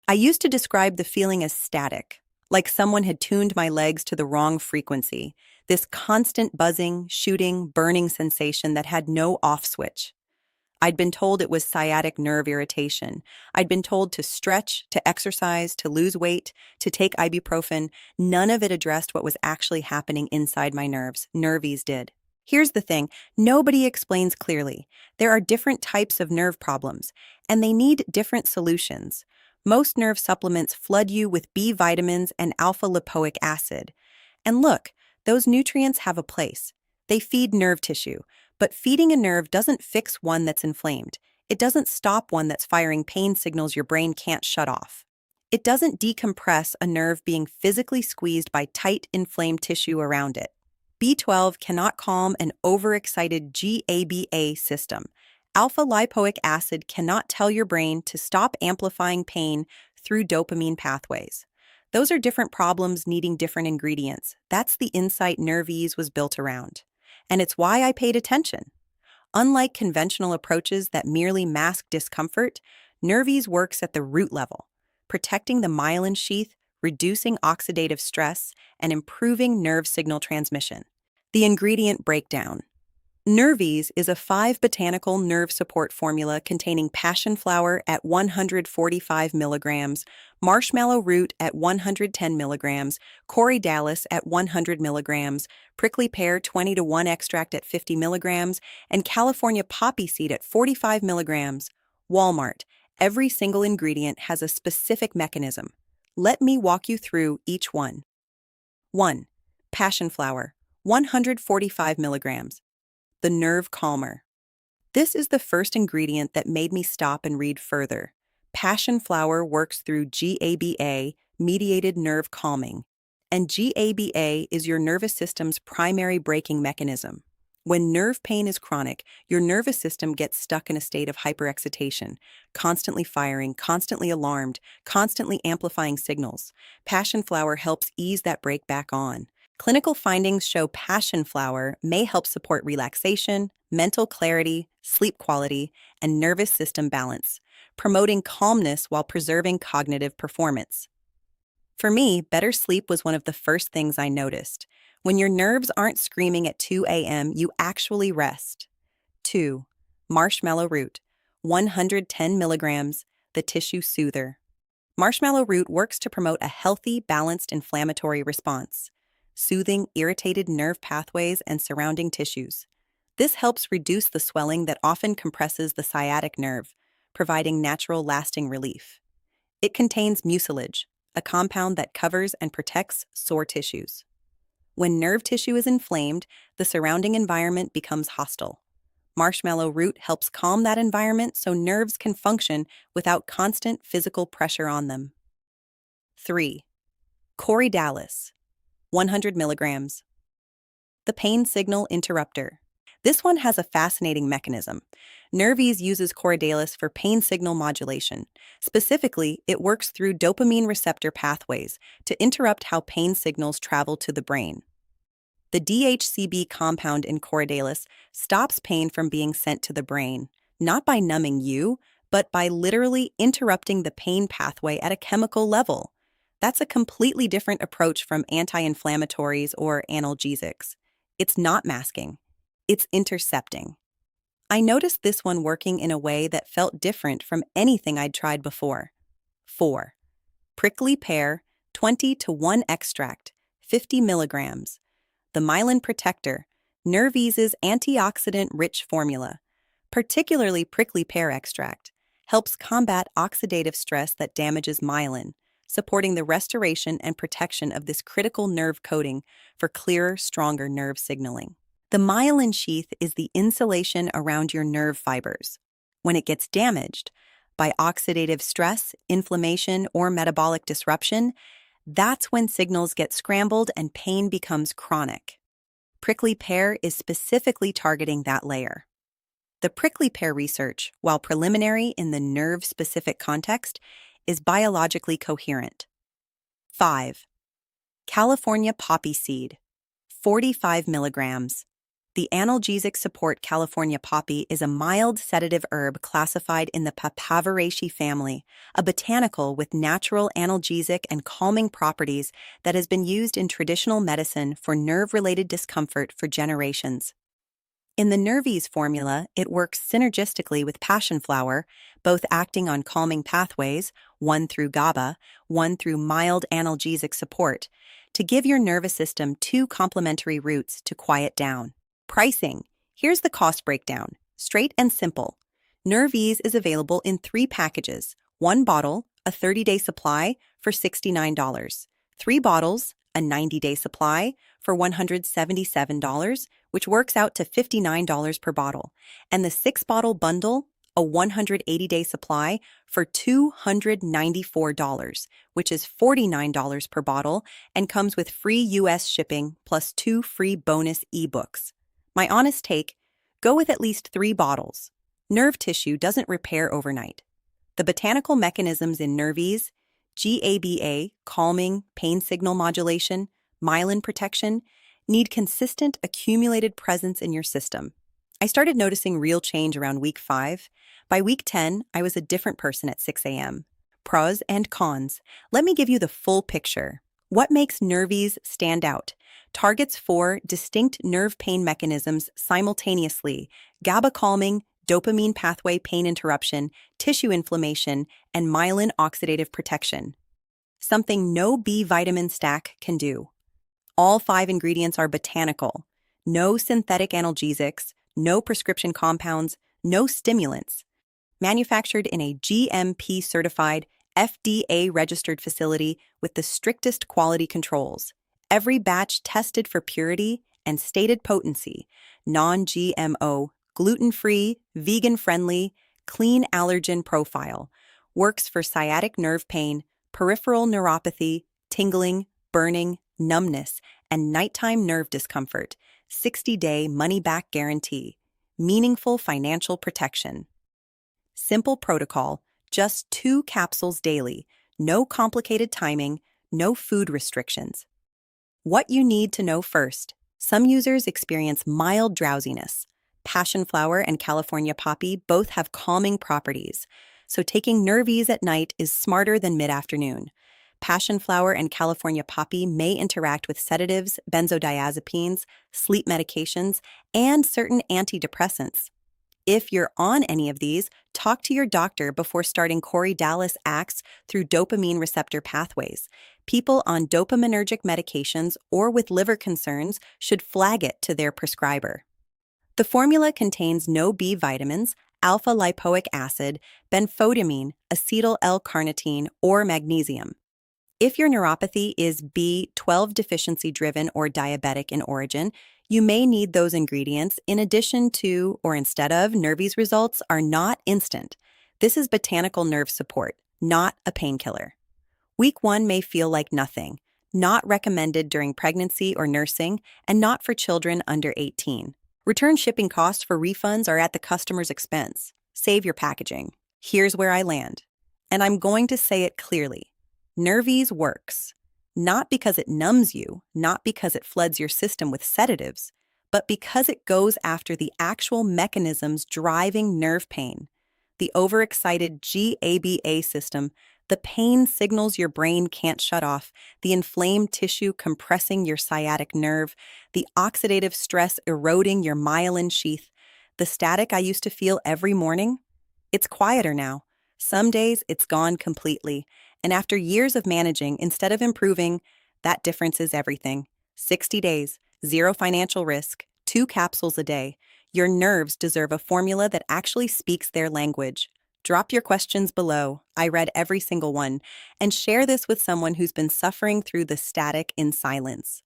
I used to describe the feeling as static, like someone had tuned my legs to the wrong frequency, this constant buzzing, shooting, burning sensation that had no off switch. I'd been told it was sciatic nerve irritation. I'd been told to stretch, to exercise, to lose weight, to take ibuprofen. None of it addressed what was actually happening inside my nerves. NervEase did. Here's the thing, nobody explains clearly. There are different types of nerve problems, and they need different solutions. Most nerve supplements flood you with B vitamins and alpha lipoic acid. And look, those nutrients have a place. They feed nerve tissue, but feeding a nerve doesn't fix one that's inflamed. It doesn't stop one that's firing pain signals your brain can't shut off. It doesn't decompress a nerve being physically squeezed by tight, inflamed tissue around it. B12 cannot calm an overexcited GABA system. Alpha lipoic acid cannot tell your brain to stop amplifying pain through dopamine pathways. Those are different problems needing different ingredients. That's the insight NervEase was built around. And it's why I paid attention. Unlike conventional approaches that merely mask discomfort, NervEase works at the root level, protecting the myelin sheath, reducing oxidative stress, and improving nerve signal transmission. The ingredient breakdown. NervEase is a 5-botanical nerve support formula containing passion flower at 145 milligrams, marshmallow root at 110 milligrams, corydalis at 100 milligrams, prickly pear 20 to 1 extract at 50 milligrams, and California poppy seed at 45 milligrams. Walmart. Every single ingredient has a specific mechanism. Let me walk you through each one. 1. Passion flower, 145 milligrams. The nerve calmer. This is the first ingredient that made me stop and read further. Passion flower works through GABA-mediated nerve calming, and GABA is your nervous system's primary braking mechanism. When nerve pain is chronic, your nervous system gets stuck in a state of hyperexcitation, constantly firing, constantly alarmed, constantly amplifying signals. Passion flower helps ease that brake back on. Clinical findings show passion flower may help support relaxation, mental clarity, sleep quality, and nervous system balance, promoting calmness while preserving cognitive performance. For me, better sleep was one of the first things I noticed. When your nerves aren't screaming at 2 a.m., you actually rest. 2. Marshmallow root, 110 milligrams, the tissue soother. Marshmallow root works to promote a healthy, balanced inflammatory response, soothing irritated nerve pathways and surrounding tissues. This helps reduce the swelling that often compresses the sciatic nerve, providing natural, lasting relief. It contains mucilage, a compound that covers and protects sore tissues. When nerve tissue is inflamed, the surrounding environment becomes hostile. Marshmallow root helps calm that environment so nerves can function without constant physical pressure on them. 3. Corydalis, 100 milligrams. The pain signal interrupter. This one has a fascinating mechanism. NervEase uses corydalis for pain signal modulation. Specifically, it works through dopamine receptor pathways to interrupt how pain signals travel to the brain. The DHCB compound in corydalis stops pain from being sent to the brain, not by numbing you, but by literally interrupting the pain pathway at a chemical level. That's a completely different approach from anti-inflammatories or analgesics. It's not masking. It's intercepting. I noticed this one working in a way that felt different from anything I'd tried before. 4. Prickly pear, 20 to 1 extract, 50 milligrams. The myelin protector, NervEase's antioxidant-rich formula, particularly prickly pear extract, helps combat oxidative stress that damages myelin, supporting the restoration and protection of this critical nerve coating for clearer, stronger nerve signaling. The myelin sheath is the insulation around your nerve fibers. When it gets damaged by oxidative stress, inflammation, or metabolic disruption, that's when signals get scrambled and pain becomes chronic. Prickly pear is specifically targeting that layer. The prickly pear research, while preliminary in the nerve-specific context, is biologically coherent. 5. California poppy seed, 45 milligrams. The analgesic support California poppy is a mild sedative herb classified in the Papaveraceae family, a botanical with natural analgesic and calming properties that has been used in traditional medicine for nerve-related discomfort for generations. In the NervEase formula, it works synergistically with passion flower, both acting on calming pathways, one through GABA, one through mild analgesic support, to give your nervous system two complementary routes to quiet down. Pricing. Here's the cost breakdown. Straight and simple. NervEase is available in 3 packages. 1 bottle, a 30-day supply, for $69. 3 bottles, a 90-day supply, for $177, which works out to $59 per bottle. And the 6-bottle bundle, a 180-day supply, for $294, which is $49 per bottle, and comes with free US shipping plus 2 free bonus ebooks. My honest take, go with at least 3 bottles. Nerve tissue doesn't repair overnight. The botanical mechanisms in NervEase, GABA, calming, pain signal modulation, myelin protection, need consistent accumulated presence in your system. I started noticing real change around week 5. By week 10, I was a different person at 6 a.m. Pros and cons. Let me give you the full picture. What makes NervEase stand out? Targets 4 distinct nerve pain mechanisms simultaneously: GABA calming, dopamine pathway pain interruption, tissue inflammation, and myelin oxidative protection. Something no B vitamin stack can do. All 5 ingredients are botanical. No synthetic analgesics, no prescription compounds, no stimulants. Manufactured in a GMP-certified, FDA-registered facility with the strictest quality controls. Every batch tested for purity and stated potency. Non-GMO, gluten-free, vegan-friendly, clean allergen profile. Works for sciatic nerve pain, peripheral neuropathy, tingling, burning, numbness, and nighttime nerve discomfort. 60-day money-back guarantee. Meaningful financial protection. Simple protocol, just 2 capsules daily. No complicated timing, no food restrictions. What you need to know first. Some users experience mild drowsiness. Passion flower and California poppy both have calming properties, so taking NervEase at night is smarter than mid-afternoon. Passion flower and California poppy may interact with sedatives, benzodiazepines, sleep medications, and certain antidepressants. If you're on any of these, talk to your doctor before starting Corey Dallas acts through dopamine receptor pathways. People on dopaminergic medications or with liver concerns should flag it to their prescriber. The formula contains no B vitamins, alpha-lipoic acid, benfotiamine, acetyl L-carnitine, or magnesium. If your neuropathy is B12 deficiency-driven or diabetic in origin, you may need those ingredients in addition to or instead of NervEase. Results are not instant. This is botanical nerve support, not a painkiller. Week 1 may feel like nothing, not recommended during pregnancy or nursing, and not for children under 18. Return shipping costs for refunds are at the customer's expense. Save your packaging. Here's where I land. And I'm going to say it clearly. NervEase works. Not because it numbs you, not because it floods your system with sedatives, but because it goes after the actual mechanisms driving nerve pain. The overexcited GABA system, the pain signals your brain can't shut off, the inflamed tissue compressing your sciatic nerve, the oxidative stress eroding your myelin sheath, the static I used to feel every morning. It's quieter now. Some days it's gone completely. And after years of managing instead of improving, that difference is everything. 60 days, 0 financial risk, 2 capsules a day. Your nerves deserve a formula that actually speaks their language. Drop your questions below. I read every single one. And share this with someone who's been suffering through the static in silence.